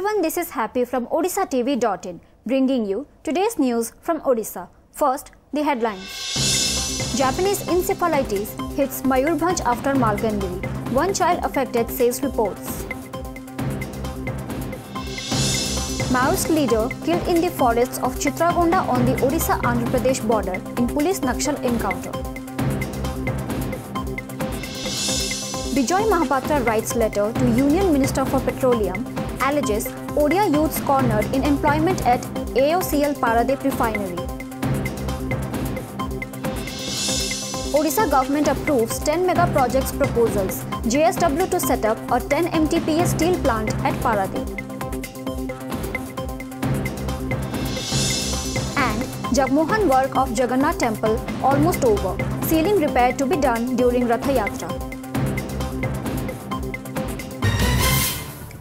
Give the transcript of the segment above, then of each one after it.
everyone, this is Happy from odishatv.in, bringing you today's news from Odisha. First, the headlines. Japanese encephalitis hits Mayurbhanj after Malkangiri. One child affected, says reports. Maoist leader killed in the forests of Chitragonda on the Odisha-Andhra Pradesh border in police Nakshal encounter. Bijoy Mahapatra writes letter to Union Minister for Petroleum, alleges Odia youths cornered in employment at AOCL Paradip refinery. Odisha government approves 10 mega projects proposals, JSW to set up a 10 MTPA steel plant at Paradip. And Jagmohan work of Jagannath temple almost over, ceiling repair to be done during Ratha Yatra.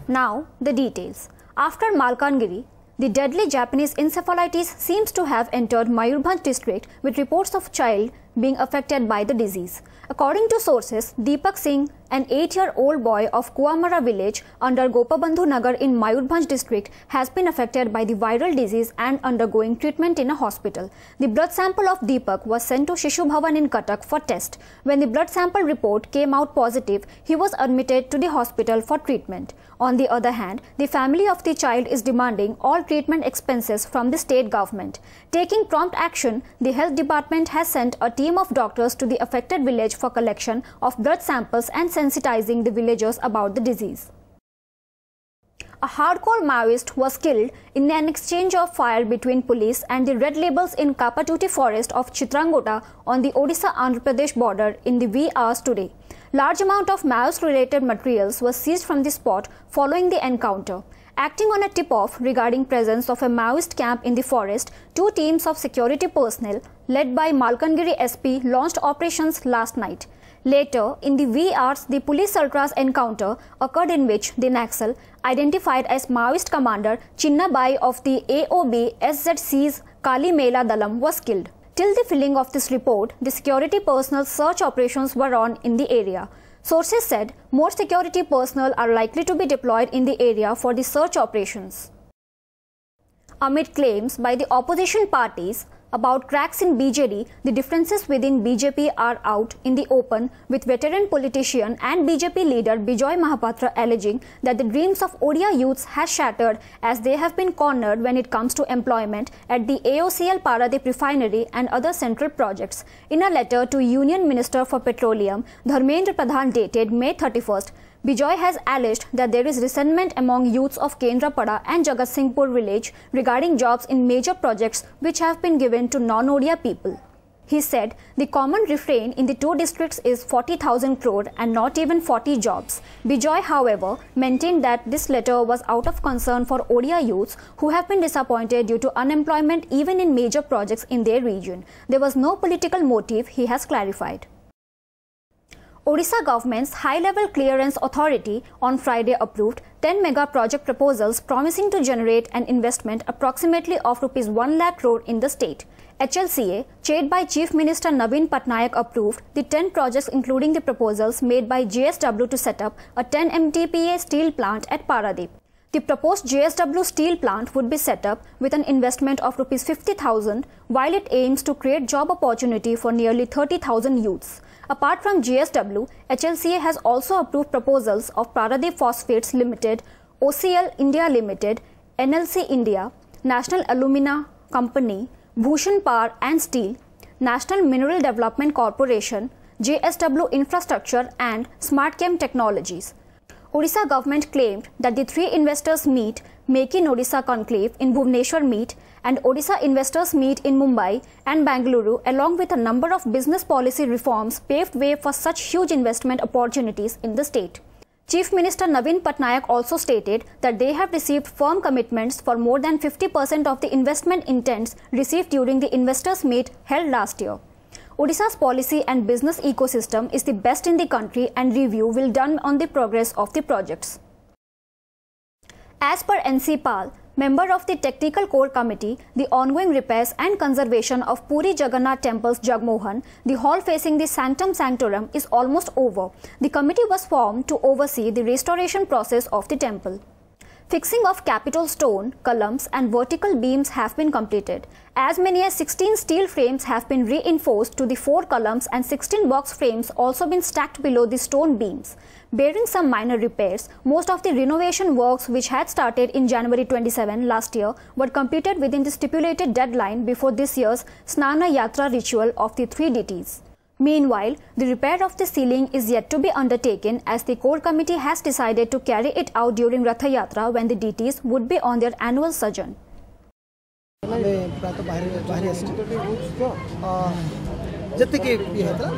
Now, the details. After Malkangiri, the deadly Japanese encephalitis seems to have entered Mayurbhanj district with reports of child being affected by the disease. According to sources, Deepak Singh, an 8-year-old boy of Kuamara village under Gopabandhu Nagar in Mayurbhanj district, has been affected by the viral disease and undergoing treatment in a hospital. The blood sample of Deepak was sent to Shishu Bhavan in Cuttack for test. When the blood sample report came out positive, he was admitted to the hospital for treatment. On the other hand, the family of the child is demanding all treatment expenses from the state government. Taking prompt action, the health department has sent a team of doctors to the affected village for collection of blood samples and sensitizing the villagers about the disease. A hardcore Maoist was killed in an exchange of fire between police and the Red Labels in Kapatuti forest of Chitragonda on the Odisha-Andhra Pradesh border in the wee hours today. Large amount of Maoist-related materials was seized from the spot following the encounter. Acting on a tip-off regarding presence of a Maoist camp in the forest, 2 teams of security personnel led by Malkangiri SP launched operations last night. Later, in the wee hours, the police ultras encounter occurred in which the Naxal, identified as Maoist commander Chinna Bai of the AOB SZC's Kali Mela Dalam, was killed. Till the filling of this report, the security personnel search operations were on in the area. Sources said more security personnel are likely to be deployed in the area for the search operations. Amid claims by the opposition parties about cracks in BJD, the differences within BJP are out in the open, with veteran politician and BJP leader Bijoy Mahapatra alleging that the dreams of Odia youths has shattered as they have been cornered when it comes to employment at the AOCL Paradip refinery and other central projects. In a letter to Union Minister for Petroleum, Dharmendra Pradhan dated May 31st, Bijoy has alleged that there is resentment among youths of Kendrapada and Jagatsinghpur village regarding jobs in major projects which have been given to non-Odia people. He said the common refrain in the 2 districts is 40,000 crore and not even 40 jobs. Bijoy, however, maintained that this letter was out of concern for Odia youths who have been disappointed due to unemployment even in major projects in their region. There was no political motive, he has clarified. Odisha government's high-level clearance authority on Friday approved 10 mega project proposals promising to generate an investment approximately of Rs 1 lakh crore in the state. HLCA, chaired by Chief Minister Naveen Patnaik, approved the 10 projects including the proposals made by JSW to set up a 10 MTPA steel plant at Paradip. The proposed JSW steel plant would be set up with an investment of Rs 50,000, while it aims to create job opportunity for nearly 30,000 youths. Apart from JSW, HLCA has also approved proposals of Paradip Phosphates Limited, OCL India Limited, NLC India, National Alumina Company, Bhushan Power and Steel, National Mineral Development Corporation, JSW Infrastructure and SmartChem Technologies. Odisha government claimed that the 3 investors meet, Make in Odisha conclave in Bhubaneswar meet and Odisha investors meet in Mumbai and Bangalore, along with a number of business policy reforms, paved way for such huge investment opportunities in the state. Chief Minister Naveen Patnaik also stated that they have received firm commitments for more than 50% of the investment intents received during the investors meet held last year. Odisha's policy and business ecosystem is the best in the country and review will be done on the progress of the projects. As per NCPAL, member of the Technical Core Committee, the ongoing repairs and conservation of Puri Jagannath Temple's Jagmohan, the hall facing the Sanctum Sanctorum, is almost over. The committee was formed to oversee the restoration process of the temple. Fixing of capital stone, columns and vertical beams have been completed. As many as 16 steel frames have been reinforced to the 4 columns and 16 box frames also been stacked below the stone beams. Bearing some minor repairs, most of the renovation works which had started in January 27 last year were completed within the stipulated deadline before this year's Snana Yatra ritual of the 3 deities. Meanwhile, the repair of the ceiling is yet to be undertaken as the core committee has decided to carry it out during Ratha Yatra when the deities would be on their annual sojourn. जिते कि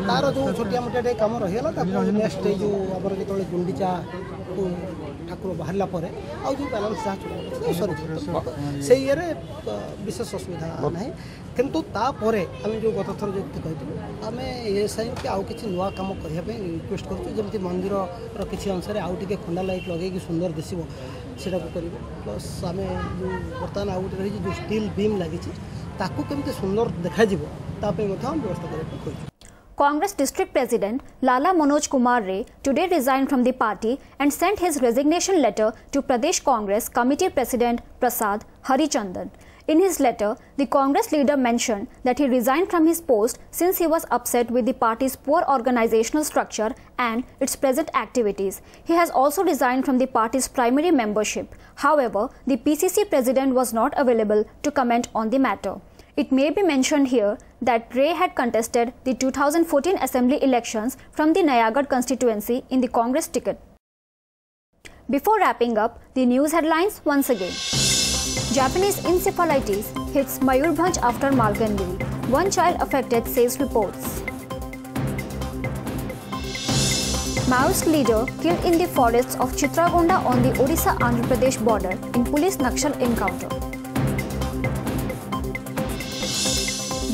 तार जो छोटिया मोटिया कम रहीगला next जो आम जो गुंडीचा ठाकुर बाहर पर आउ जो बैलेंस जहाँ सरी से ये विशेष असुविधा ना किंतु तापर आम जो गत थर जो कहूँ आम ये साइन कि आउ कि नुआ कम करने रिक्वेस्ट करुँ मंदिर किसी अंश आउ टे खंडा लाइट लगे सुंदर दिशो सेटा कर प्लस आम जो बर्तमान आउ गए जो स्टील बीम लगी केमती सुंदर देखा व्यवस्था कर Congress District President Lala Manoj Kumar Ray today resigned from the party and sent his resignation letter to Pradesh Congress Committee President Prasad Harichandan. In his letter, the Congress leader mentioned that he resigned from his post since he was upset with the party's poor organizational structure and its present activities. He has also resigned from the party's primary membership. However, the PCC president was not available to comment on the matter. It may be mentioned here that Ray had contested the 2014 assembly elections from the Nayagarh constituency in the Congress ticket. Before wrapping up, the news headlines once again. Japanese encephalitis hits Mayurbhanj after Malkangiri. 1 child affected, says reports. Maoist leader killed in the forests of Chitragonda on the Odisha-Andhra Pradesh border in police Nakshal encounter.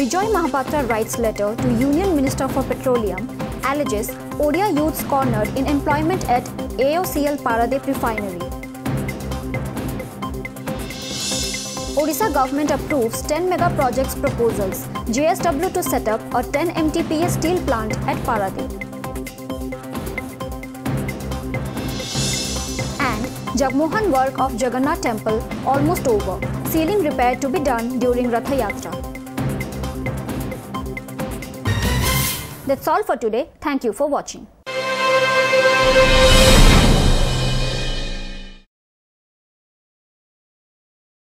Bijoy Mahapatra writes letter to Union Minister for Petroleum, alleges Odia youths cornered in employment at AOCL Paradip refinery. Odisha government approves 10 mega projects proposals, JSW to set up a 10 MTPA steel plant at Paradip. And Jagmohan work of Jagannath temple almost over, ceiling repair to be done during Ratha Yatra. That's all for today. Thank you for watching.